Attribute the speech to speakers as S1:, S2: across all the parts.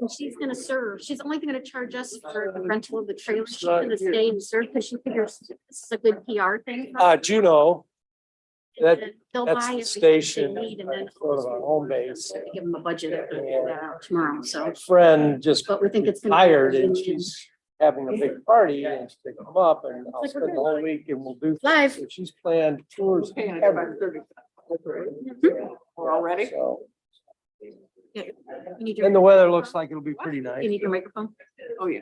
S1: And she's gonna serve. She's only gonna charge us for the rental of the trailer. She's gonna stay and serve because she figures this is a good PR thing. for us.
S2: Juneau, that-
S1: And they'll
S2: that's
S1: buy
S2: the
S1: everything
S2: station,
S1: they need and then
S2: sort of our home base.
S1: give them a budget to figure that out tomorrow, so.
S2: My friend just
S1: But we think it's gonna be
S2: hired and
S1: convenient.
S2: she's having a big party and she's gonna come up and I'll spend the whole week and we'll do.
S1: Live.
S2: So she's planned tours. everywhere.
S3: We're all ready?
S2: So,
S1: Yeah. You need your-
S2: and the weather looks like it'll be pretty nice.
S1: You need your microphone?
S3: Oh, yeah.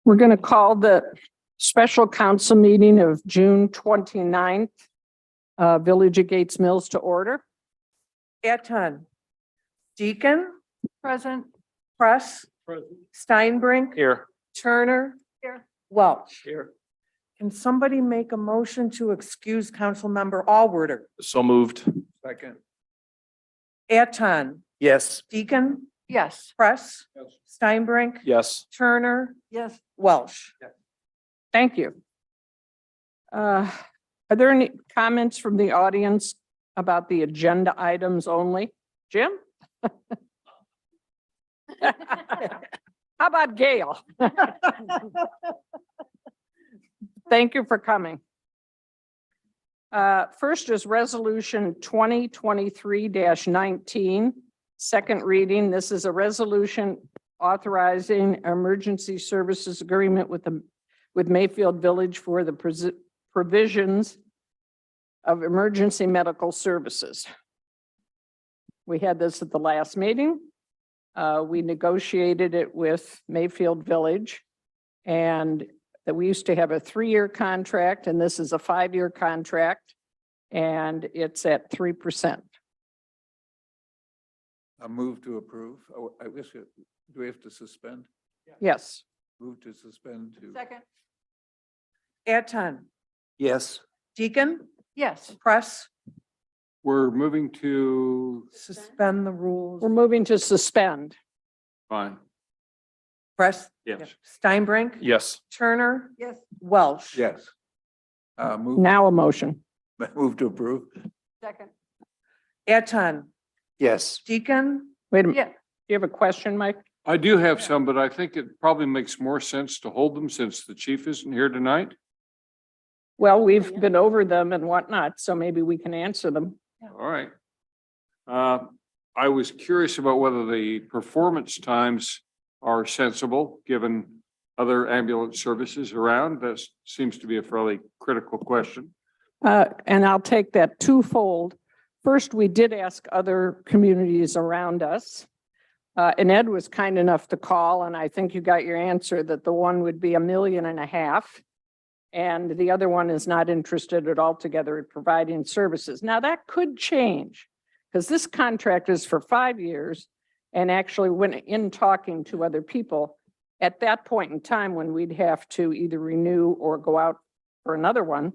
S4: We're going to call the special council meeting of June 29th, Village of Gates Mills to order.
S3: Eton. Deacon,
S4: Present.
S3: Press, Steinbrink,
S2: Here.
S3: Turner.
S4: Here.
S3: Welch.
S2: Here.
S3: Can somebody make a motion to excuse Councilmember Allworder?
S2: So moved. Second.
S3: Eton,
S2: Yes.
S3: Deacon,
S4: Yes.
S3: Press,
S2: Yes.
S3: Steinbrink,
S2: Yes.
S3: Turner,
S4: Yes.
S3: Welch.
S4: Thank you. Are there any comments from the audience about the agenda items only? Jim? How about Gail? Thank you for coming. First is resolution 2023-19, second reading. This is a resolution authorizing emergency services agreement with Mayfield Village for the provisions of emergency medical services. We had this at the last meeting. We negotiated it with Mayfield Village, and that we used to have a 3-year contract, and this is a 5-year contract, and it's at 3%.
S5: I move to approve. Oh, I guess, do we have to suspend?
S4: Yes.
S5: Move to suspend to.
S4: Second.
S3: Eton,
S2: Yes.
S3: Deacon,
S4: Yes.
S3: Press,
S6: We're moving to,
S3: suspend the rules.
S4: We're moving to suspend.
S6: fine,
S3: Press,
S6: yes.
S3: Steinbrink,
S2: Yes.
S3: Turner. Yes. Welch.
S5: Yes. Move,
S4: Now a motion.
S5: move to approve.
S4: Second.
S3: Eton,
S2: Yes.
S3: Deacon,
S4: Wait a minute.
S3: Yeah.
S4: Do you have a question, Mike?
S6: I do have some, but I think it probably makes more sense to hold them since the chief isn't here tonight.
S4: Well, we've been over them and whatnot, so maybe we can answer them.
S6: All right. I was curious about whether the performance times are sensible, given other ambulance services around. That seems to be a fairly critical question.
S4: And I'll take that twofold. First, we did ask other communities around us. And Ed was kind enough to call, and I think you got your answer that the one would be $1.5 million. And the other one is not interested at all together in providing services. Now, that could change because this contract is for 5 years. And actually, when in talking to other people, at that point in time, when we'd have to either renew or go out for another one,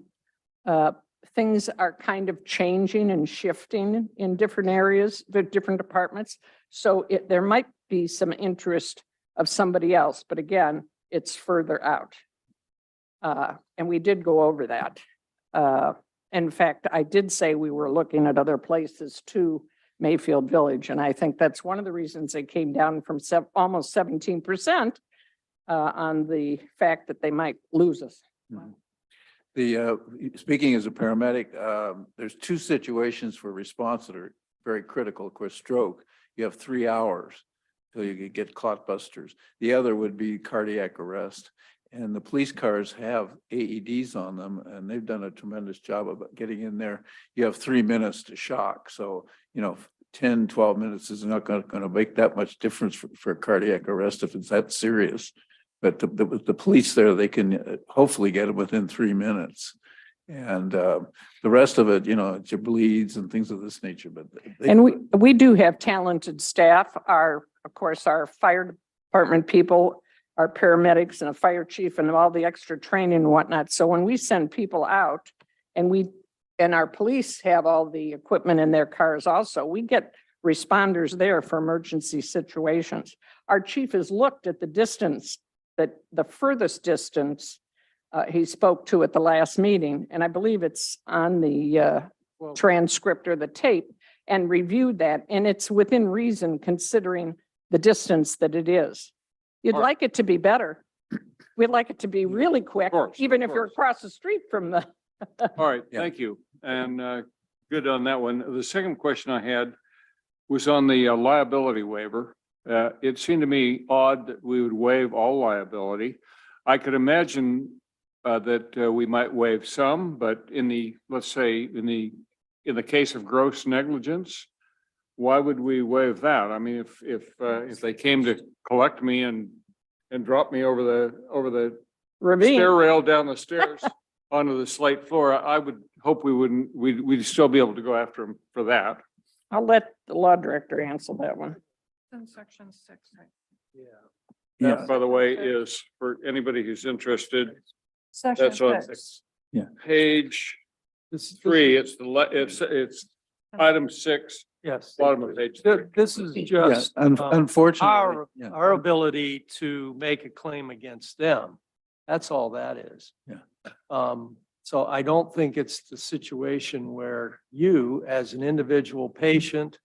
S4: things are kind of changing and shifting in different areas, the different departments. So there might be some interest of somebody else, but again, it's further out. And we did go over that. In fact, I did say we were looking at other places to Mayfield Village, and I think that's one of the reasons they came down from almost 17% on the fact that they might lose us.
S5: The, speaking as a paramedic, there's 2 situations for response that are very critical. Of course, stroke, you have 3 hours till you could get clot busters. The other would be cardiac arrest. And the police cars have AEDs on them, and they've done a tremendous job of getting in there. You have 3 minutes to shock. So, 10, 12 minutes is not going to make that much difference for cardiac arrest if it's that serious. But the police there, they can hopefully get it within 3 minutes. And the rest of it, it's your bleeds and things of this nature. But
S4: And we do have talented staff. Of course, our fire department people, our paramedics and a fire chief and all the extra training and whatnot. So when we send people out and our police have all the equipment in their cars also, we get responders there for emergency situations. Our chief has looked at the distance, that the furthest distance he spoke to at the last meeting, and I believe it's on the transcript or the tape. and reviewed that, and it's within reason considering the distance that it is. You'd
S6: All right.
S4: like it to be better. We'd like it to be really quick,
S6: course,
S4: even
S6: of
S4: if you're
S6: course.
S4: across the street from the.
S6: All right,
S5: Yeah.
S6: thank you. And good on that one. The second question I had was on the liability waiver. It seemed to me odd that we would waive all liability. I could imagine that we might waive some, but let's say, in the case of gross negligence, why would we waive that? I mean, if they came to collect me and drop me over the
S4: Ravine.
S6: stair rail down the stairs onto the slate floor, I would hope we'd still be able to go after them for that.
S4: I'll let the law director answer that one.
S3: In section 6.
S2: Yeah.
S6: That, by the way, is for anybody who's interested,
S3: Section
S6: that's on
S3: 6.
S6: page
S2: This,
S6: 3. It's item 6,
S2: yes.
S6: bottom of page.
S2: This is
S5: Yeah,
S2: just
S5: unfortunately. yeah.
S2: our ability to make a claim against them. That's all that is.
S5: Yeah.
S2: So I don't think it's the situation to you, as an individual patient,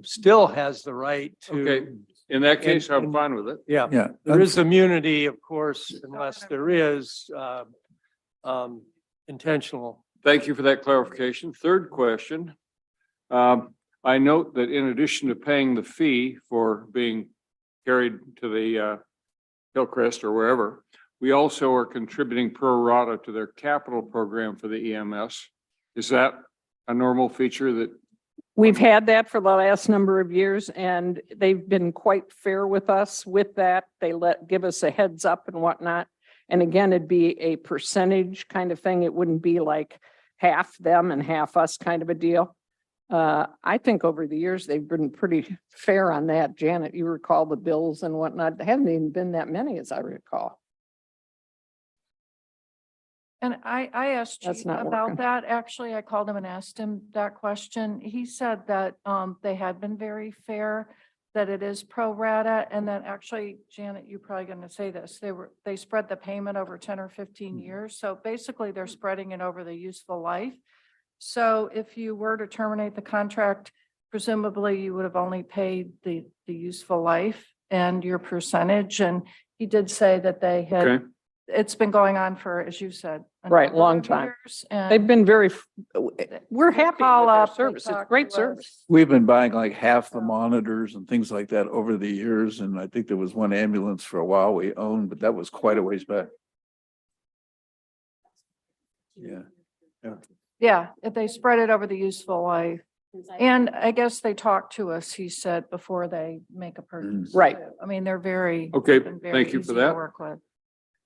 S2: still has the right
S6: Okay,
S2: to,
S6: in that case, I'm
S2: and-
S6: fine with it.
S2: yeah.
S5: Yeah.
S2: There is immunity, of course, unless there is, intentional.
S6: Thank you for that clarification. Third question. I note that in addition to paying the fee for being carried to the Hillcrest or wherever, we also are contributing pro rata to their capital program for the EMS. Is that a normal feature that,
S4: We've had that for the last number of years and they've been quite fair with us with that. They give us a heads up and whatnot. And again, it'd be a percentage kind of thing. It wouldn't be like half them and half us kind of a deal. I think over the years, they've been pretty fair on that. Janet, you recall the bills and whatnot. There haven't even been that many as I recall.
S7: And I asked
S4: That's
S7: Chief
S4: not
S7: about
S4: working.
S7: that. Actually, I called him and asked him that question. He said that they had been very fair, that it is pro rata, and that actually, Janet, you're probably going to say this, they spread the payment over 10 or 15 years. So basically, they're spreading it over the useful life. So if you were to terminate the contract, presumably you would have only paid the useful life and your percentage. And he did say that they had,
S6: okay?
S7: it's been going on for, as you said. a
S4: Right,
S7: number
S4: long
S7: of
S4: time.
S7: years, and
S4: They've been we're
S7: They
S4: happy with
S7: call
S4: their
S7: up, they
S4: service. It's
S7: talk
S4: great
S7: to
S4: service.
S7: us.
S5: We've been buying like half the monitors and things like that over the years. And I think there was one ambulance for a while we owned, but that was quite a ways back. Yeah.
S7: Yeah, if they spread it over the useful life. And I guess they talk to us, he said, before they make a purchase.
S4: Right.
S7: too. I mean, they're very.
S6: Okay,
S7: been very
S6: thank you for
S7: easy to
S6: that.
S7: Work with.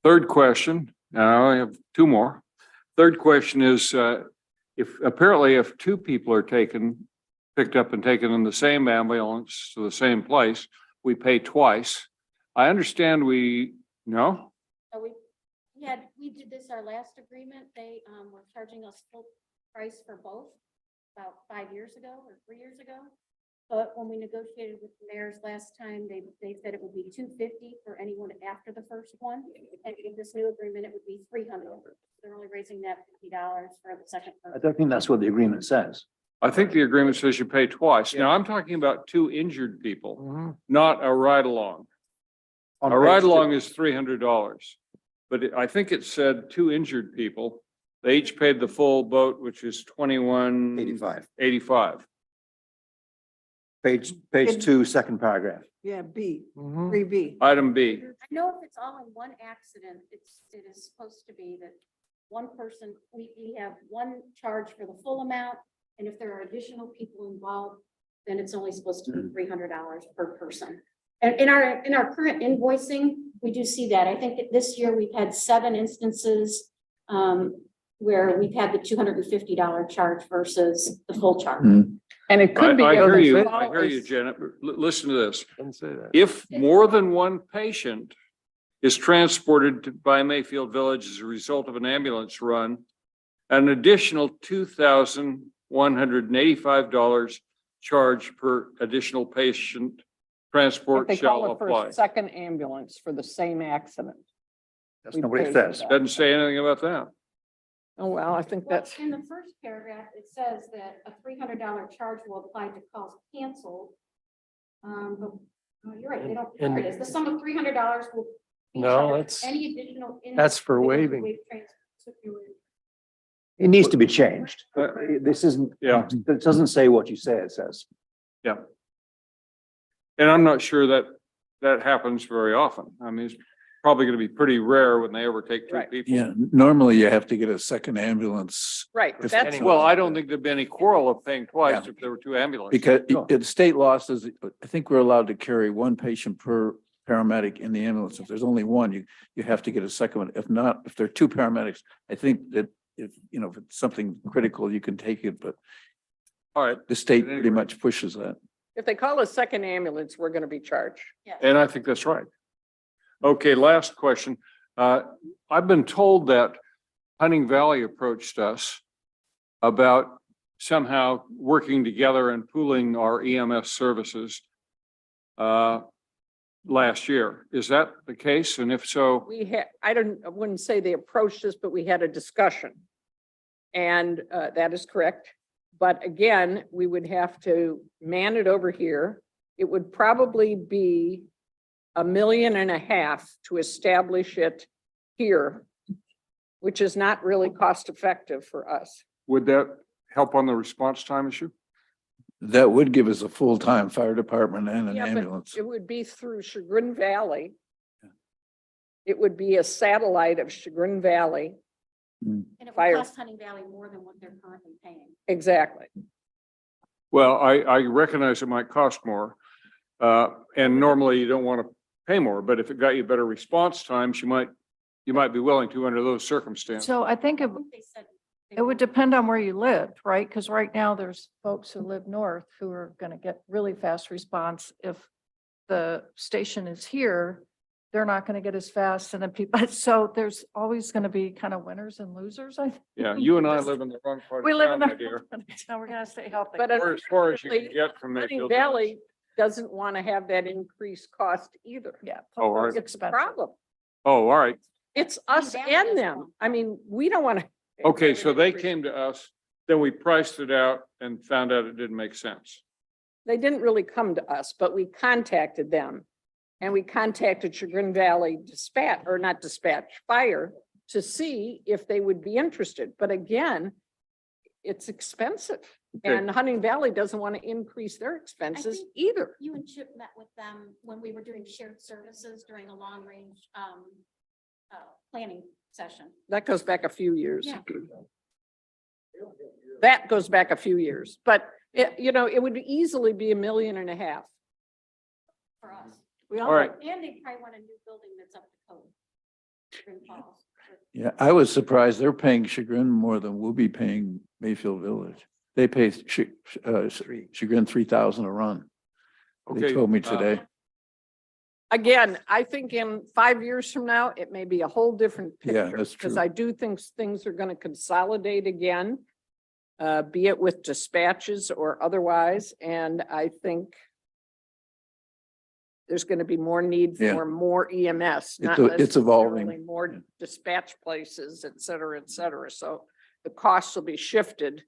S6: Third question, now I have two more. Third question is, if two people are picked up and taken in the same ambulance to the same place, we pay twice. I understand no?
S1: So we did this our last agreement. They were charging us full price for both about 5 years ago or 3 years ago. But when we negotiated with the mayors last time, they said it would be $250 for anyone after the first one. And with this new agreement, it would be $300. They're only raising that $50 for the second
S8: I
S1: person.
S8: don't think that's what the agreement says.
S6: I think the agreement says you pay twice. Now, I'm talking about two injured people,
S2: Mhm.
S6: not a ride along.
S8: On
S6: A
S8: page
S6: ride
S8: two.
S6: along is $300. But I think it said two injured people. They each paid the full boat, which is
S8: 85. Page two, second paragraph.
S3: Yeah, B,
S2: Mhm.
S3: 3B.
S6: Item B.
S1: I know if it's all in one accident, it is supposed to be that one person, we have one charge for the full amount. And if there are additional people involved, then it's only supposed to be $300 per person. And in our current invoicing, we do see that. I think that this year we've had 7 instances where we've had the $250 charge versus the full charge.
S5: Mhm.
S4: And it could be.
S6: I hear
S4: as
S6: you,
S4: well
S6: I hear you,
S4: as-
S6: Janet. Listen to this.
S2: Didn't say that.
S6: If more than one patient is transported by Mayfield Village as a result of an ambulance run, an additional $2,185 charge per additional patient transport
S4: They call
S6: shall
S4: it for
S6: apply.
S4: a second ambulance for the same accident.
S8: That's
S4: We
S8: not what
S4: paid
S8: it
S4: for
S8: says.
S4: that.
S6: Doesn't say anything about that.
S4: Oh, well, I think
S1: Well,
S4: that's,
S1: in the first paragraph, it says that a $300 charge will apply to calls canceled. But, oh, you're right, they don't, there it is, the sum of $300 will. be
S2: No,
S1: charged
S2: that's-
S1: Any additional.
S2: that's for
S1: individual
S2: waiving.
S1: waive trans-
S8: It needs to be changed.
S6: Uh,
S8: This isn't,
S6: Yeah.
S8: it doesn't say what you say it says.
S6: And I'm not sure that that happens very often. I mean, it's probably going to be pretty rare when they ever take two
S4: Right.
S6: people.
S5: Yeah, normally you have to get a second ambulance
S4: right,
S5: If
S4: that's,
S2: anyone-
S6: Well, I don't think there'd be any quarrel of paying twice
S5: Yeah.
S6: if there were two ambulances.
S5: because
S2: Sure.
S5: the state law says, I think we're allowed to carry one patient per paramedic in the ambulance. If there's only one, you have to get a second one. If not, if there are two paramedics, I think that if it's something critical, you can take it, but
S6: All right,
S5: the state
S6: At any
S5: pretty
S6: rate.
S5: much pushes that.
S4: if they call a second ambulance, we're going to be charged.
S1: Yes.
S6: and I think that's right. Okay, last question. I've been told that Hunting Valley approached us about somehow working together and pooling our EMS services last year. Is that the case? And if so,
S4: We had, I wouldn't say they approached us, but we had a discussion. And that is correct. But again, we would have to man it over here. It would probably be $1.5 million to establish it here, which is not really cost effective for us.
S6: would that help on the response time issue?
S5: That would give us a full-time fire department and an
S4: Yeah, but
S5: ambulance.
S4: it would be through Chagrin Valley. It would be a satellite of Chagrin Valley.
S1: And it
S4: Fire.
S1: will cost Hunting Valley more than what they're currently paying.
S4: Exactly.
S6: Well, I recognize it might cost more. And normally you don't want to pay more, but if it got you better response times, you might be willing to under those circumstances.
S7: So I think
S1: I think they said they
S7: it would
S1: would-
S7: depend on where you lived, right? Because right now there's folks who live north who are going to get really fast response. If the station is here, they're not going to get as fast and then people, so there's always going to be kind of winners and losers, I think.
S6: Yeah, you and I live in the wrong part
S7: We
S6: of
S7: live in
S6: town,
S7: the.
S6: my dear.
S7: So we're going to stay healthy.
S4: But
S6: Or as far as you can
S4: unfortunately,
S6: get from
S4: Hunting
S6: Mayfield.
S4: Valley doesn't want to have that increased cost either.
S7: Yeah.
S6: Oh, all right.
S4: It's a
S7: expensive.
S4: problem.
S6: Oh, all right.
S4: It's
S1: Hunting
S4: us
S1: Valley
S4: and
S1: doesn't
S4: them.
S1: want
S4: I mean, we don't want to.
S6: Okay, so they came to us, then we priced it out and found out it didn't make sense.
S4: They didn't really come to us, but we contacted them. And we contacted Chagrin Valley Dispatch, or not Dispatch, Fire, to see if they would be interested. But again, it's expensive.
S6: Okay.
S4: And Hunting Valley doesn't want to increase their expenses
S1: think-
S4: either.
S1: You and Chip met with them when we were doing shared services during a long range planning session.
S4: That goes back a few years.
S1: Yeah.
S4: That goes back a few years, but it would easily be $1.5 million.
S1: For us.
S4: We
S6: All right.
S1: And they probably want a new building that's up to code. Chagrin Falls.
S5: Yeah, I was surprised. They're paying Chagrin more than we'll be paying Mayfield Village. They pay Chagrin 3,000 a run. They
S6: Okay,
S5: told me today.
S4: Again, I think in 5 years from now, it may be a whole different
S5: Yeah,
S4: picture.
S5: that's
S4: Because
S5: true.
S4: I do think things are going to consolidate again, be it with dispatches or otherwise, and I think there's going to be more need
S5: Yeah.
S4: for more EMS, not
S5: It's evolving.
S4: necessarily more dispatch places, et cetera, et cetera. So the costs will be shifted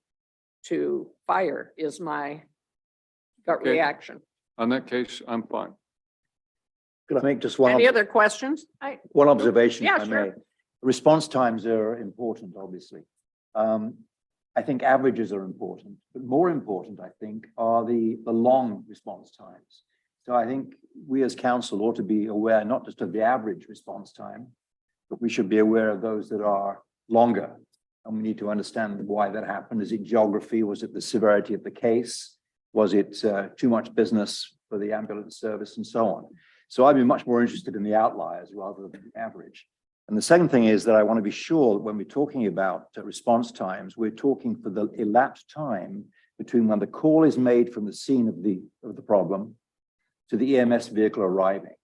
S4: to fire is my gut
S6: Okay.
S4: reaction.
S6: On that case, I'm fine.
S8: Could I make just
S4: Any other questions?
S8: one observation,
S4: Yeah,
S8: if I
S4: sure.
S8: may? Response times are important, obviously. I think averages are important, but more important, I think, are the long response times. So I think we as council ought to be aware not just of the average response time, but we should be aware of those that are longer. And we need to understand why that happened. Is it geography? Was it the severity of the case? Was it too much business for the ambulance service and so on? So I'd be much more interested in the outliers rather than the average. And the second thing is that I want to be sure that when we're talking about response times, we're talking for the elapsed time between when the call is made from the scene of the problem to the EMS vehicle arriving,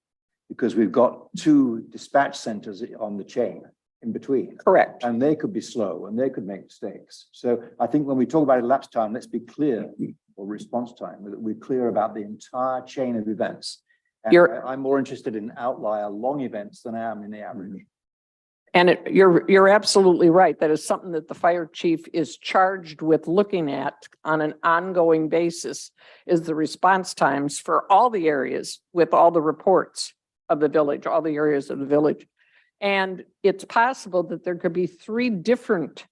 S8: because we've got two dispatch centers on the chain in between,
S4: Correct.
S8: and they could be slow and they could make mistakes. So I think when we talk about elapsed time, let's be clear, or response time, that we're clear about the entire chain of events. And
S4: You're-
S8: I'm more interested in outlier long events than I am in the average.
S4: And you're absolutely right. That is something that the fire chief is charged with looking at on an ongoing basis, is the response times for all the areas with all the reports of the village, all the areas of the village. And it's possible that there could be 3 different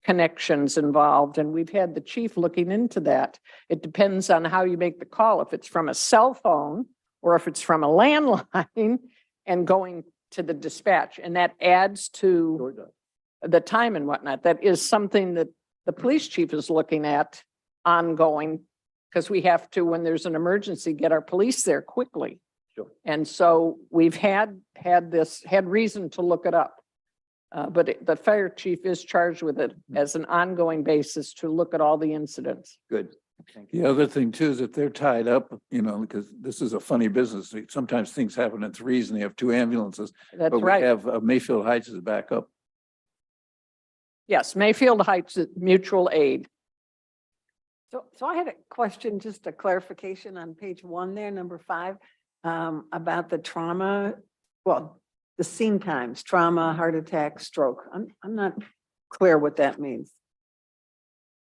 S4: connections involved, and we've had the chief looking into that. It depends on how you make the call, if it's from a cell phone or if it's from a landline and going to the dispatch, and that adds to the time and whatnot. That is something that the police chief is looking at ongoing, because we have to, when there's an emergency, get our police there quickly.
S8: Sure.
S4: And so we've had reason to look it up. But the fire chief is charged with it as an ongoing basis to look at all the incidents.
S8: Good. Thank you.
S5: The other thing too is that they're tied up, you know, because this is a funny business. Sometimes things happen in threes and they have 2 ambulances.
S4: That's
S5: But we
S4: right.
S5: have Mayfield Heights as a backup.
S4: Yes, Mayfield Heights Mutual Aid.
S9: So I had a question, just a clarification on page 1 there, number 5, about the trauma, well, the scene times, trauma, heart attack, stroke. I'm not clear what that means.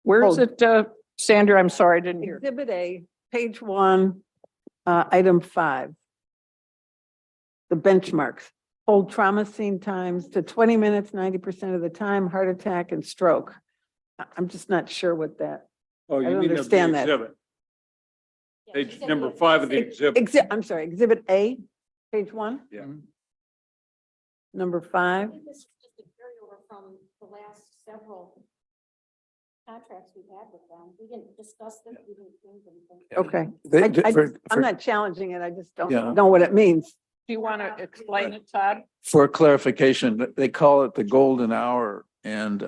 S4: Where is
S9: Oh.
S4: it, Sandra? I'm sorry, I didn't hear.
S9: Exhibit A, page 1, item 5. The benchmarks, hold trauma scene times to 20 minutes, 90% of the time, heart attack and stroke. I'm just not sure what that.
S6: Oh,
S9: I
S6: you
S9: don't
S6: mean of the
S9: understand that.
S6: exhibit,
S1: Yeah,
S6: page
S1: exhibit
S6: number
S1: A.
S6: 5 of the exhibit.
S9: I'm sorry, exhibit A, page 1?
S6: Yeah.
S9: Number
S1: I
S9: 5?
S1: think this is just a carryover from the last several contracts we've had with them. We didn't discuss them, we didn't change anything.
S9: Okay. I'm not challenging it. I just don't know what it means.
S4: Do you want to explain it, Todd?
S5: For clarification, they call it the golden hour. And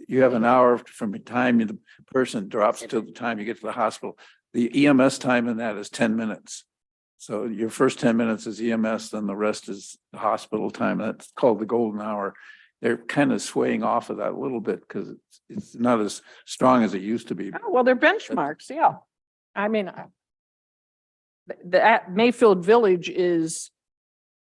S5: you have an hour from the time the person drops to the time you get to the hospital. The EMS time in that is 10 minutes. So your first 10 minutes is EMS, then the rest is the hospital time. That's called the golden hour. They're kind of swaying off of that a little bit because it's not as strong as it used to be.
S4: Oh, well, they're benchmarks, yeah. I mean, the Mayfield Village is,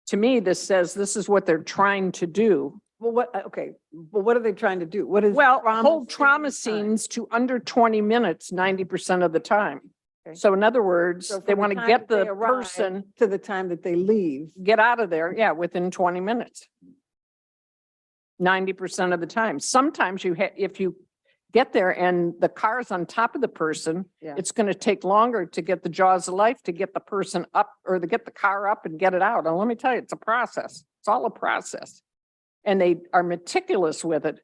S4: to me, this says this is what they're trying to do.
S9: Well, okay, but what are they trying to do? What is?
S4: Well, hold trauma
S9: scene time?
S4: scenes to under 20 minutes, 90% of the time.
S9: Okay.
S4: So in other words,
S9: So
S4: they
S9: from
S4: want to
S9: time
S4: get
S9: that they
S4: the
S9: arrive
S4: person,
S9: to the time that they leave.
S4: get out of there, yeah, within 20 minutes. 90% of the time. Sometimes if you get there and the car's on top of the person,
S9: Yeah.
S4: it's going to take longer to get the jaws of life, to get the person up or to get the car up and get it out. And let me tell you, it's a process. It's all a process. And they are meticulous with it,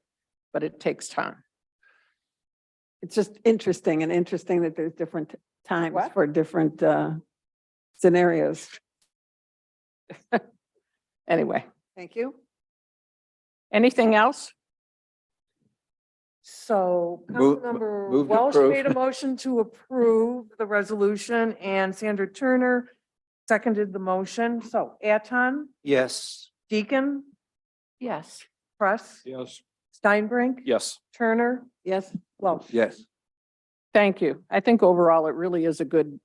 S4: but it takes time.
S9: It's just interesting that there's different times
S4: What?
S9: for different scenarios.
S4: Anyway,
S9: Thank you.
S4: anything else?
S3: So
S5: Move-
S3: Councilmember
S5: move to
S3: Welsh
S5: approve.
S3: made a motion to approve the resolution and Sandra Turner seconded the motion. So Anton,
S8: Yes.
S3: Deacon,
S7: Yes.
S3: Press,
S6: Yes.
S3: Steinbrink,
S8: Yes.
S3: Turner,
S9: Yes.
S3: Welsh.
S5: Yes.
S4: Thank you. I think overall it really is a good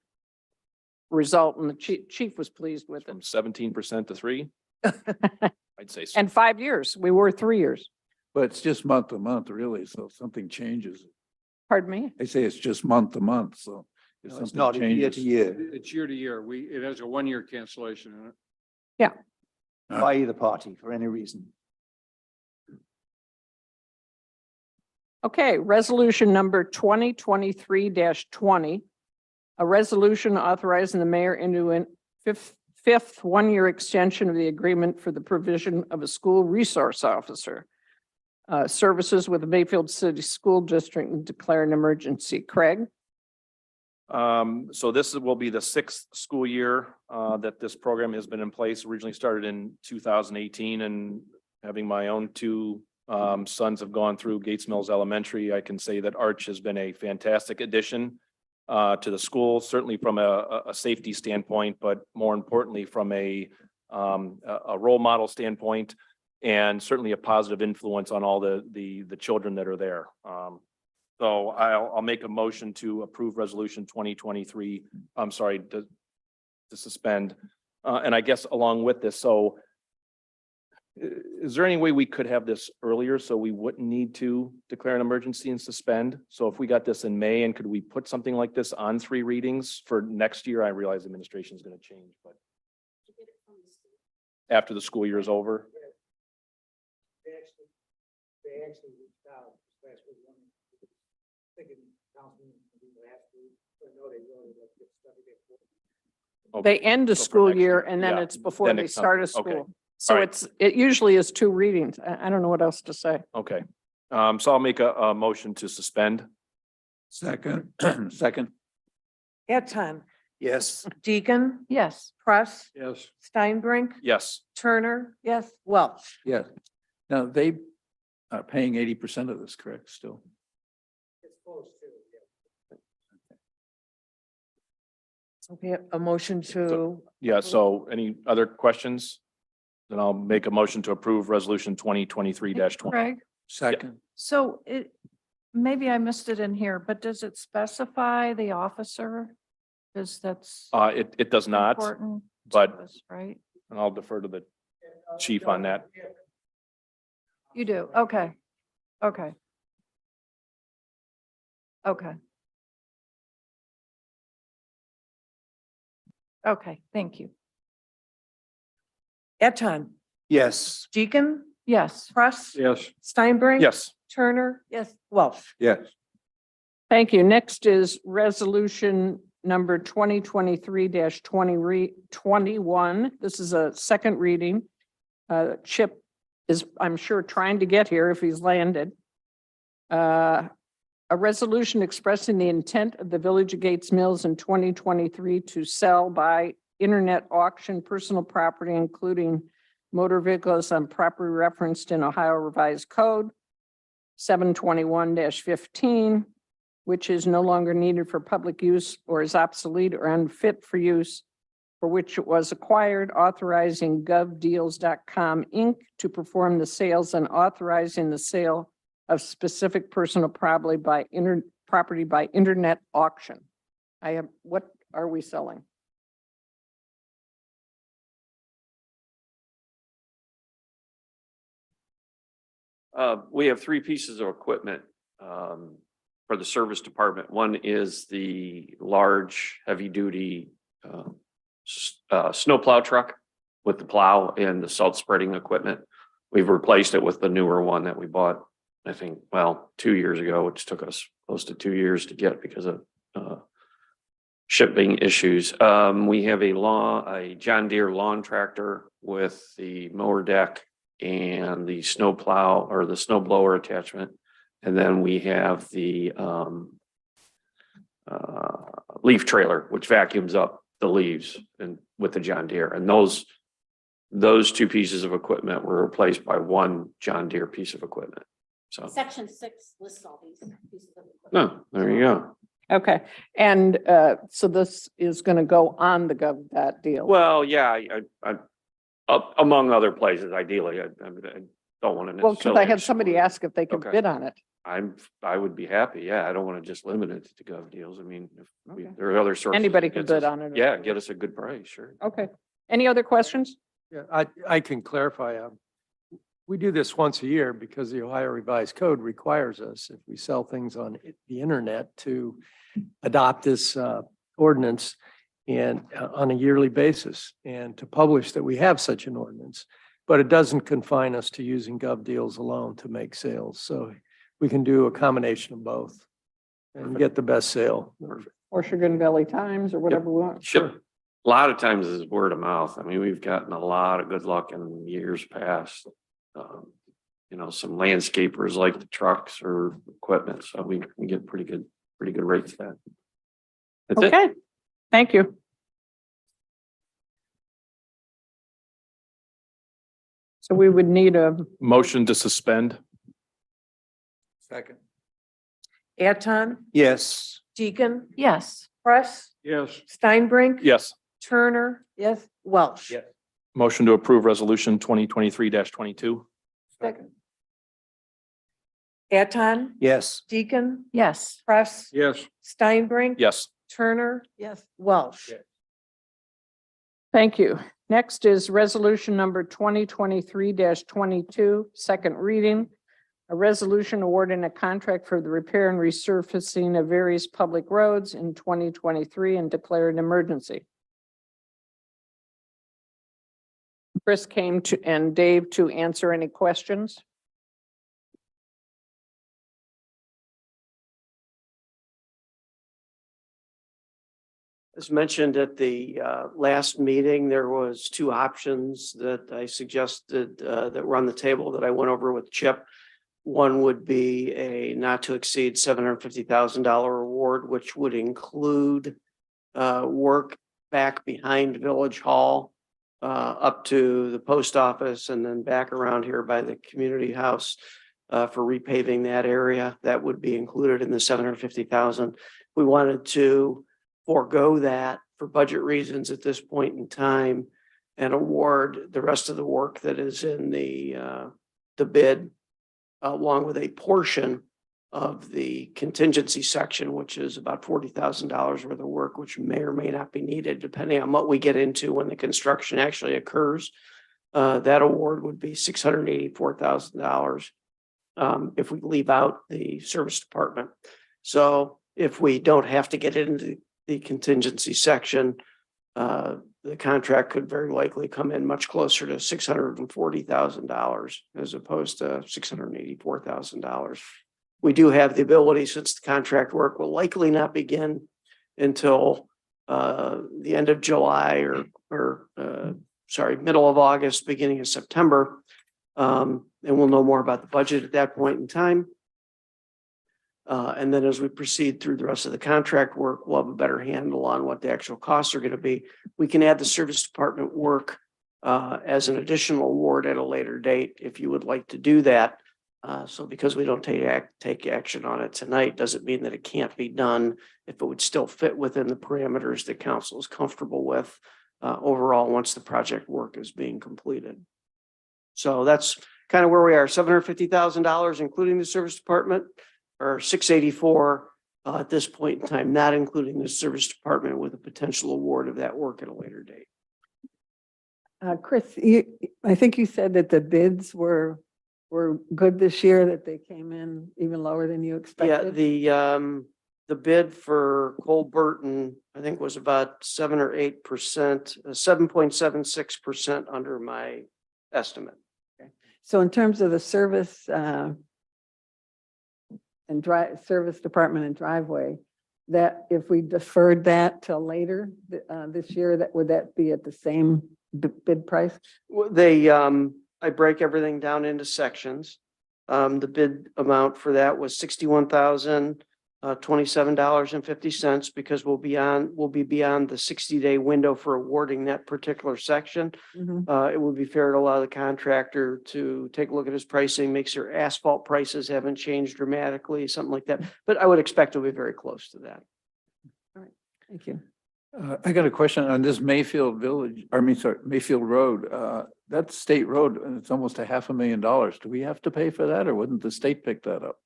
S4: result and the chief was pleased with
S10: From
S4: it.
S10: 17% to 3? I'd say so.
S4: And 5 years, we were 3 years.
S5: But it's just month to month, really. So if something changes,
S4: Pardon me?
S5: they say it's just month to month. So if
S8: No, it's
S5: something
S8: not year to
S5: changes.
S8: year
S6: It's year to year. It has a 1-year cancellation in it.
S8: by either party for any reason.
S4: Okay, resolution number 2023-20. A resolution authorizing the mayor into a fifth 1-year extension of the agreement for the provision of a school resource officer. Services with the Mayfield City School District and declare an emergency. Craig?
S10: So this will be the 6th school year that this program has been in place. Originally started in 2018, and having my own 2 sons have gone through Gates Mills Elementary, I can say that Arch has been a fantastic addition to the school, certainly from a safety standpoint, but more importantly from a role model standpoint, and certainly a positive influence on all the children that are there. So I'll make a motion to approve resolution 2023, I'm sorry, to suspend. And I guess along with this, so Is there any way we could have this earlier so we wouldn't need to declare an emergency and suspend? So if we got this in May, and could we put something like this on 3 readings for next year? I realize administration is going to change, but after the school year is over?
S11: They actually reached out last week, thinking councilman last week, but no, they really like get started at 4.
S4: They end a
S10: So for
S4: school
S10: next
S4: year
S10: year,
S4: and then
S10: yeah,
S4: it's before
S10: then
S4: they
S10: it comes-
S4: start a
S10: okay.
S4: school. So
S10: Alright.
S4: it usually is 2 readings. I don't know what else to say.
S10: Okay, so I'll make a motion to suspend.
S5: Second, second,
S3: Eton,
S5: yes.
S3: Deacon,
S7: Yes.
S3: Press,
S6: Yes.
S3: Steinbrink,
S10: Yes.
S3: Turner, yes, Welch.
S5: Yes. Now, they are paying 80% of this, correct, still?
S11: It's close to, yeah.
S3: Okay, a motion to,
S10: Yeah, so any other questions? Then I'll make a motion to approve resolution 2023-20.
S7: Craig,
S5: Second,
S7: so maybe I missed it in here, but does it specify the officer? Because that's
S10: It does not,
S7: important to
S10: but
S7: us, right?
S10: and I'll defer to the chief on that.
S7: You do, okay, okay. Okay. Okay, thank you.
S3: Eton,
S5: yes.
S3: Deacon,
S7: Yes.
S3: Press,
S6: Yes.
S3: Steinbrink.
S10: Yes.
S3: Turner, yes, Welch.
S5: Yes.
S4: Thank you. Next is resolution number 2023-21. This is a second reading. Chip is, I'm sure, trying to get here if he's landed. A resolution expressing the intent of the Village of Gates Mills in 2023 to sell by internet auction personal property, including motor vehicles on property referenced in Ohio Revised Code 721-15, which is no longer needed for public use or is obsolete or unfit for use, for which it was acquired, authorizing govdeals.com Inc. to perform the sales and authorizing the sale of specific personal property by internet auction. What are we selling?
S12: We have 3 pieces of equipment for the service department. One is the large, heavy-duty snowplow truck with the plow and the salt spreading equipment. We've replaced it with the newer one that we bought, I think, 2 years ago, which took us close to 2 years to get because of shipping issues. We have a John Deere lawn tractor with the mower deck and the snow plow or the snow blower attachment. And then we have the leaf trailer, which vacuums up the leaves and with the John Deere. And those 2 pieces of equipment were replaced by one John Deere piece of equipment. So,
S1: Section 6 lists all these pieces of equipment.
S12: no, there you go.
S4: Okay, and so this is going to go on the that deal.
S12: Well, yeah, I among other places, ideally, I don't want to.
S4: Well, because I had somebody ask if they could
S12: Okay.
S4: bid on it.
S12: I would be happy. Yeah, I don't want to just limit it to gov deals. I mean, if
S4: Okay.
S12: there are other sources.
S4: Anybody
S12: that
S4: can
S12: gets
S4: bid
S12: us-
S4: on it.
S12: Yeah, get us a good price, sure.
S4: Okay. Any other questions?
S2: Yeah, I can clarify. We do this once a year because the Ohio Revised Code requires us, if we sell things on the internet, to adopt this ordinance and on a yearly basis and to publish that we have such an ordinance. But it doesn't confine us to using gov deals alone to make sales. So we can do a combination of both and get the best sale.
S4: Or Sugar Valley Times or whatever we want.
S12: Ship, a lot of times is word of mouth. I mean, we've gotten a lot of good luck in years past. Some landscapers like the trucks or equipment, so we get pretty good rates for that. That's it.
S4: Okay, thank you. So we would need a,
S10: Motion to suspend.
S5: Second,
S3: Eton,
S5: yes.
S3: Deacon,
S7: Yes.
S3: Press,
S6: Yes.
S3: Steinbrink.
S10: Yes.
S3: Turner, yes, Welch.
S5: Yes.
S10: Motion to approve resolution 2023-22.
S3: Second. Eton,
S5: Yes.
S3: Deacon,
S7: Yes.
S3: Press,
S6: Yes.
S3: Steinbrink.
S10: Yes.
S3: Turner, yes, Welch.
S5: Yes.
S4: thank you. Next is resolution number 2023-22, second reading. A resolution awarding a contract for the repair and resurfacing of various public roads in 2023 and declare an emergency. Chris came to, and Dave to answer any questions.
S12: As mentioned at the last meeting, there was two options that I suggested that were on the table that I went over with Chip. One would be a not to exceed $750,000 award, which would include work back behind Village Hall up to the post office and then back around here by the community house for repaving that area. That would be included in the $750,000. We wanted to forego that for budget reasons at this point in time and award the rest of the work that is in the bid along with a portion of the contingency section, which is about $40,000 worth of work, which may or may not be needed depending on what we get into when the construction actually occurs. That award would be $684,000 if we leave out the service department. So if we don't have to get into the contingency section, the contract could very likely come in much closer to $640,000 as opposed to $684,000. We do have the ability, since the contract work will likely not begin until the end of July or middle of August, beginning of September. And we'll know more about the budget at that point in time. And then as we proceed through the rest of the contract work, we'll have a better handle on what the actual costs are going to be. We can add the service department work as an additional award at a later date if you would like to do that. So because we don't take action on it tonight, doesn't mean that it can't be done if it would still fit within the parameters that council is comfortable with overall once the project work is being completed. So that's kind of where we are, $750,000, including the service department, or $684 at this point in time, not including the service department, with a potential award of that work at a later date.
S9: Chris, I think you said that the bids were good this year, that they came in even lower than you expected.
S12: Yeah, the bid for Colburton, I think, was about 7 or 8%, 7.76% under my estimate.
S9: So in terms of the service and service department and driveway, that if we deferred that till later this year, would that be at the same bid price?
S12: Well, I break everything down into sections. The bid amount for that was $61,027.50 because we'll be beyond the 60-day window for awarding that particular section. It would be fair to allow the contractor to take a look at his pricing, make sure asphalt prices haven't changed dramatically, something like that. But I would expect it'll be very close to that.
S9: All right, thank you.
S5: I got a question on this Mayfield Mayfield Road. That's state road and it's almost $500,000. Do we have to pay for that or wouldn't the state pick that up?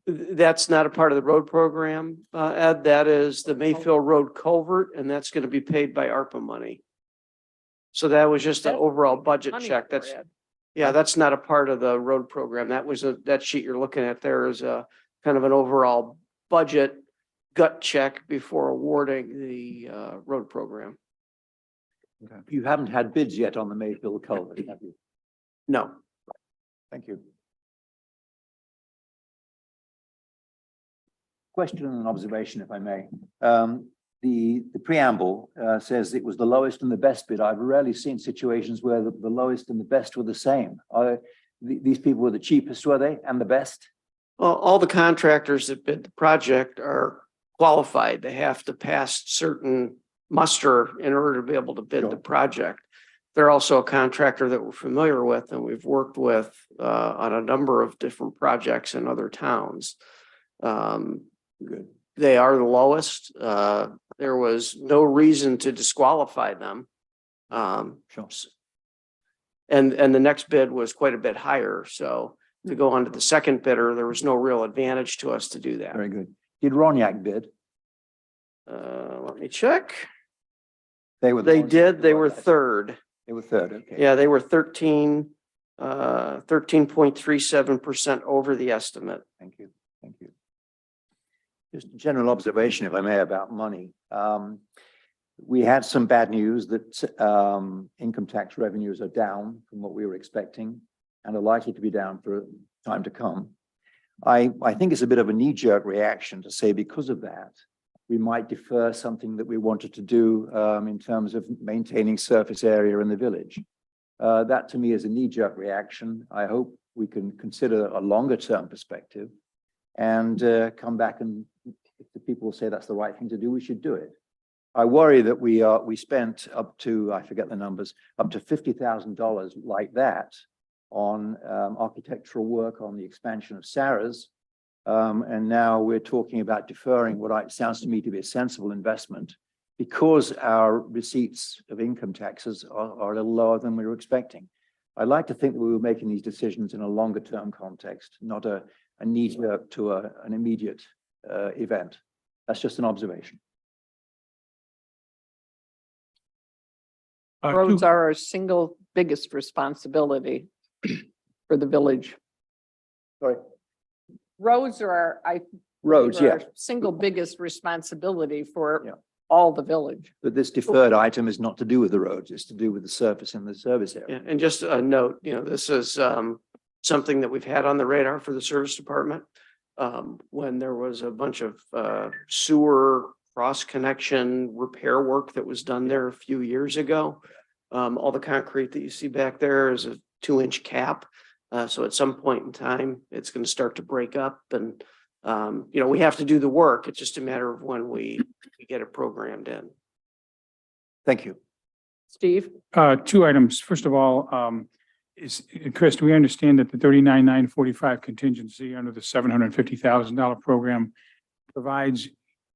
S12: That's not a part of the road program, Ed. That is the Mayfield Road culvert, and that's going to be paid by ARPA money. So that was just an overall budget check. That's not a part of the road program. That sheet you're looking at there is a kind of an overall budget gut check before awarding the road program.
S8: Okay. You haven't had bids yet on the Mayfield culvert, have you?
S12: No.
S8: Thank you. Question and an observation, if I may. The preamble says it was the lowest and the best bid. I've rarely seen situations where the lowest and the best were the same. These people were the cheapest, were they, and the best?
S12: Well, all the contractors that bid the project are qualified. They have to pass certain muster in order to be able to bid the project. They're also a contractor that we're familiar with and we've worked with on a number of different projects in other towns. They are the lowest. There was no reason to disqualify them. And the next bid was quite a bit higher. So to go on to the second bidder, there was no real advantage to us to do that.
S8: Very good. Did Roniak bid?
S12: Let me check.
S8: They
S12: They did. They were third.
S8: They were third, okay.
S12: Yeah, they were 13.37% over the estimate.
S8: Thank you, thank you. Just a general observation, if I may, about money. We had some bad news that income tax revenues are down from what we were expecting and are likely to be down for time to come. I think it's a bit of a knee-jerk reaction to say because of that, we might defer something that we wanted to do in terms of maintaining surface area in the village. That to me is a knee-jerk reaction. I hope we can consider a longer-term perspective and come back, and if the people say that's the right thing to do, we should do it. I worry that we spent up to, I forget the numbers, up to $50,000 like that on architectural work on the expansion of Sarah's. And now we're talking about deferring what sounds to me to be a sensible investment because our receipts of income taxes are a little lower than we were expecting. I'd like to think that we were making these decisions in a longer term context, not a knee-jerk to an immediate event. That's just an observation.
S4: Roads are our single biggest responsibility for the village.
S8: Sorry.
S4: Roads are
S8: Roads, yeah.
S4: our single biggest responsibility for
S8: Yeah.
S4: all the village.
S8: But this deferred item is not to do with the roads, it's to do with the surface and the service area.
S12: Yeah, and just a note, this is something that we've had on the radar for the service department. When there was a bunch of sewer cross connection repair work that was done there a few years ago. All the concrete that you see back there is a 2-inch cap. So at some point in time, it's going to start to break up and, we have to do the work. It's just a matter of when we get it programmed in.
S8: Thank you.
S4: Steve?
S11: Two items. First of all, Chris, do we understand that the 39,945 contingency under the $750,000 program provides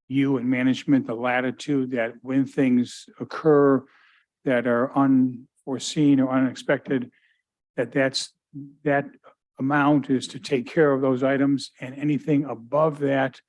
S11: you and management the latitude that when things occur that are unforeseen or unexpected, that amount is to take care of those items, and anything above that,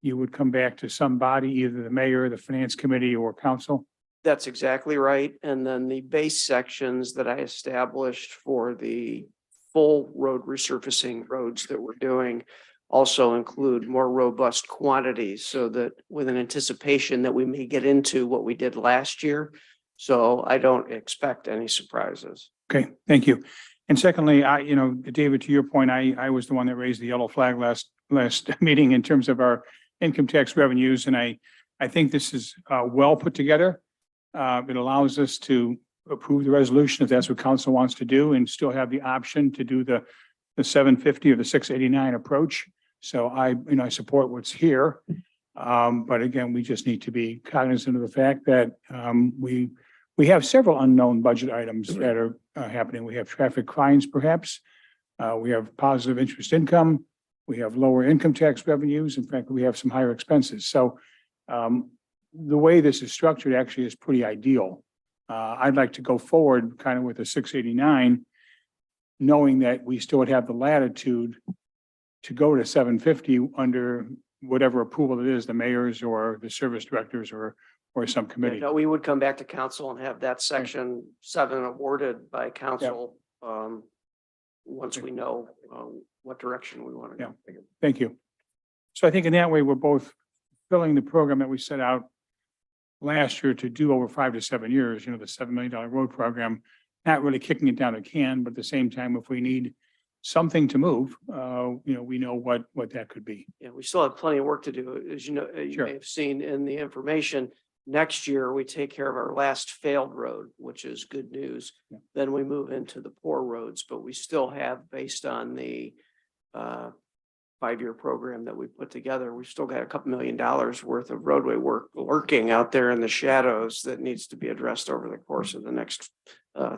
S11: you would come back to somebody, either the mayor, the finance committee, or council?
S12: That's exactly right. And then the base sections that I established for the full road resurfacing roads that we're doing also include more robust quantities so that with an anticipation that we may get into what we did last year. So I don't expect any surprises.
S11: Okay, thank you. And secondly, David, to your point, I was the one that raised the yellow flag last meeting in terms of our income tax revenues. And I think this is well put together. It allows us to approve the resolution if that's what council wants to do and still have the option to do the 750 or the 689 approach. So I support what's here. But again, we just need to be cognizant of the fact that we have several unknown budget items that are happening. We have traffic fines, perhaps. We have positive interest income. We have lower income tax revenues. In fact, we have some higher expenses. So the way this is structured actually is pretty ideal. I'd like to go forward kind of with a 689, knowing that we still would have the latitude to go to 750 under whatever approval it is, the mayors or the service directors or some committee.
S12: No, we would come back to council and have that section 7 awarded by council once we know what direction we want to go.
S11: Yeah, thank you. So I think in that way, we're both filling the program that we set out last year to do over 5 to 7 years, the $7 million road program, not really kicking it down a can, but at the same time, if we need something to move, we know what that could be.
S12: Yeah, we still have plenty of work to do. As you know, you
S11: Sure.
S12: may have seen in the information, next year we take care of our last failed road, which is good news.
S11: Yeah.
S12: Then we move into the poor roads, but we still have, based on the 5-year program that we put together, we've still got a couple $1 million worth of roadway work lurking out there in the shadows that needs to be addressed over the course of the next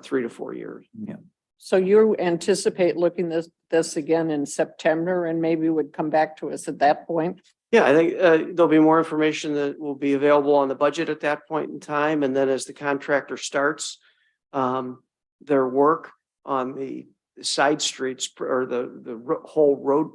S12: 3 to 4 years.
S8: Yeah.
S4: So you anticipate looking this again in September and maybe would come back to us at that point?
S12: Yeah, I think there'll be more information that will be available on the budget at that point in time. And then as the contractor starts their work on the side streets or the whole road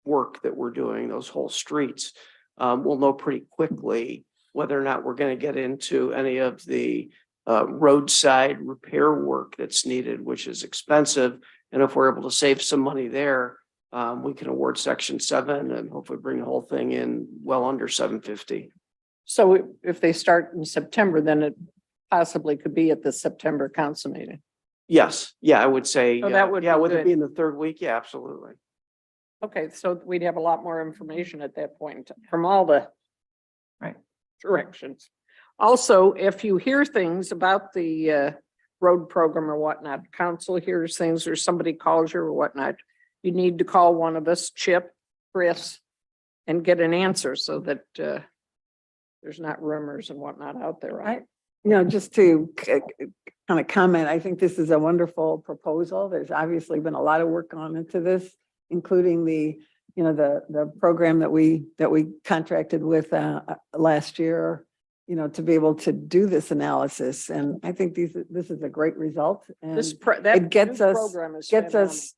S12: work that we're doing, those whole streets, we'll know pretty quickly whether or not we're going to get into any of the
S13: roadside repair work that's needed, which is expensive. And if we're able to save some money there, we can award section 7 and hopefully bring the whole thing in well under 750.
S4: So if they start in September, then it possibly could be at the September council meeting.
S13: Yes, yeah, I would say,
S4: So that would
S13: yeah,
S4: be
S13: with it
S4: good.
S13: being the third week, yeah, absolutely.
S4: Okay, so we'd have a lot more information at that point from all the
S7: Right.
S4: directions. Also, if you hear things about the road program or whatnot, council hears things or somebody calls you or whatnot, you need to call one of us, Chip, Chris, and get an answer so that there's not rumors and whatnot out there.
S9: You know, just to kind of comment, I think this is a wonderful proposal. There's obviously been a lot of work gone into this, including the, you know, the program that we contracted with last year, you know, to be able to do this analysis. And I think this is a great result. And it gets us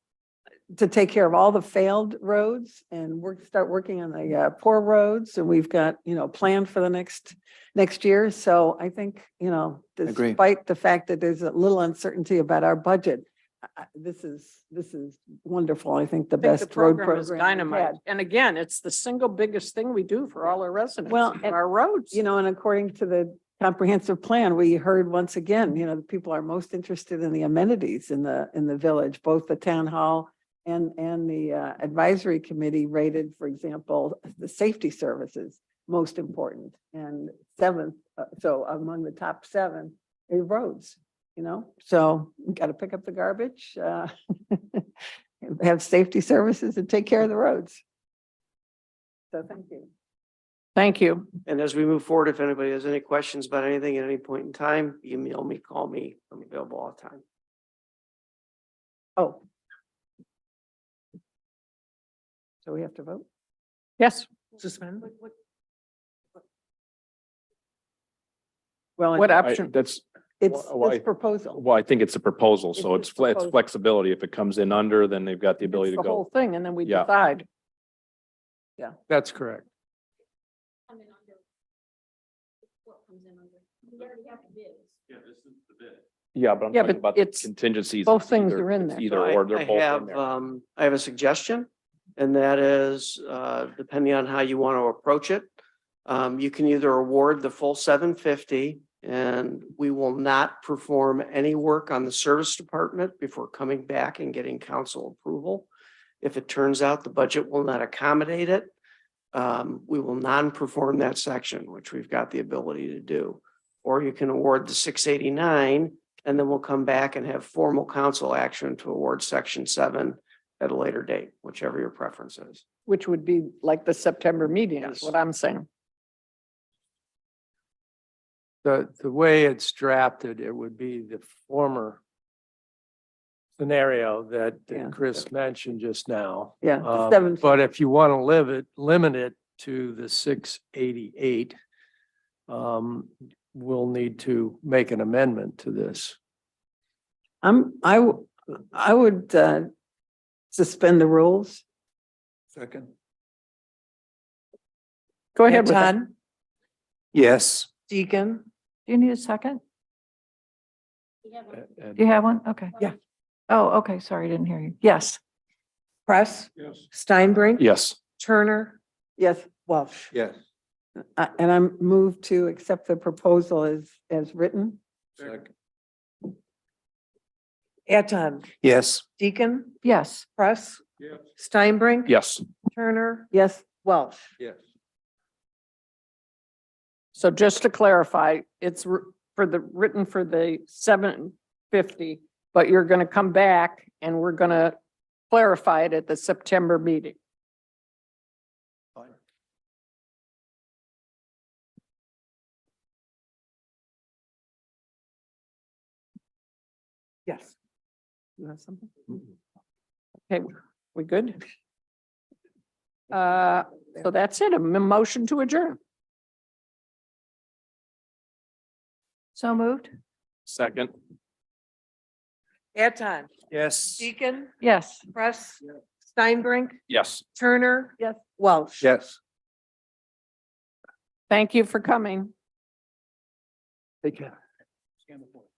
S9: to take care of all the failed roads and start working on the poor roads. And we've got, you know, planned for the next year. So I think, you know,
S5: Agree.
S9: despite the fact that there's a little uncertainty about our budget, this is wonderful. I think the
S4: I think
S9: best
S4: the
S9: road
S4: program is
S9: program. we've
S4: dynamite.
S9: had.
S4: And again, it's the single biggest thing we do for all our residents,
S9: Well,
S4: is
S9: and-
S4: our roads.
S9: You know, and according to the comprehensive plan, we heard once again, you know, the people are most interested in the amenities in the village, both the town hall and the advisory committee rated, for example, the safety services most important. And 7th, so among the top 7 is roads, you know, so we got to pick up the garbage, have safety services and take care of the roads. So thank you.
S4: Thank you.
S13: And as we move forward, if anybody has any questions about anything at any point in time, email me, call me, I'm available all the time.
S9: Oh. So we have to vote?
S4: Yes.
S3: Suspend?
S9: Well,
S4: What
S10: I-
S4: option?
S10: That's,
S9: it's
S10: why-
S9: this proposal.
S10: well, I think it's a proposal, so
S9: It's
S10: it's
S9: a
S10: it's
S9: proposal.
S10: flexibility. If it comes in under, then they've got the
S4: It's
S10: ability to
S4: the whole
S10: go.
S4: thing, and then we
S10: Yeah.
S4: decide.
S2: That's correct.
S1: Come in under. What comes in under? We already have the bids.
S10: Yeah, but I'm
S4: Yeah,
S10: talking
S4: but
S10: about the
S4: it's-
S10: contingencies.
S4: both
S10: It's
S4: things
S10: either-
S4: are in
S10: it's
S4: there.
S10: Either
S13: So
S10: or, they're both in there.
S13: I have a suggestion, and that is, depending on how you want to approach it. You can either award the full 750, and we will not perform any work on the service department before coming back and getting council approval. If it turns out the budget will not accommodate it, we will non-perform that section, which we've got the ability to do. Or you can award the 689, and then we'll come back and have formal council action to award section 7 at a later date, whichever your preference is.
S4: Which would be like the September meeting is
S13: Yes.
S4: what I'm saying.
S2: The way it's drafted, it would be the former scenario that
S9: Yeah.
S2: Chris mentioned just now.
S9: Yeah, 7.
S2: But if you want to limit it to the 688, we'll need to make an amendment to this.
S9: I would suspend the rules.
S5: Second.
S4: Go ahead with it.
S3: Todd,
S5: Yes.
S3: Deacon,
S7: Do you need a second?
S1: We have a-
S2: And
S7: Do you have one? Okay.
S3: Yeah.
S7: Oh, okay, sorry, I didn't hear you. Yes.
S3: Press,
S6: Yes.
S3: Steinbrink.
S10: Yes.
S3: Turner,
S9: Yes,
S3: Welsh.
S5: Yes.
S9: and I'm moved to accept the proposal as written.
S5: Second.
S3: Eton,
S5: Yes.
S3: Deacon,
S7: Yes.
S3: Press,
S6: Yes.
S3: Steinbrink.
S10: Yes.
S3: Turner,
S9: Yes,
S3: Welsh.
S5: Yes.
S4: So just to clarify, it's written for the 750, but you're going to come back and we're going to clarify it at the September meeting.
S5: Fine.
S3: Yes. You have something?
S4: Okay, we good? So that's it, a motion to adjourn.
S7: So moved?
S10: Second.
S3: Eton,
S5: Yes.
S3: Deacon,
S7: Yes.
S3: Press, Steinbrink,
S10: Yes.
S3: Turner.
S9: Yes.
S3: Welsh.
S5: Yes.
S4: Thank you for coming.
S2: take care.
S11: Scan the board.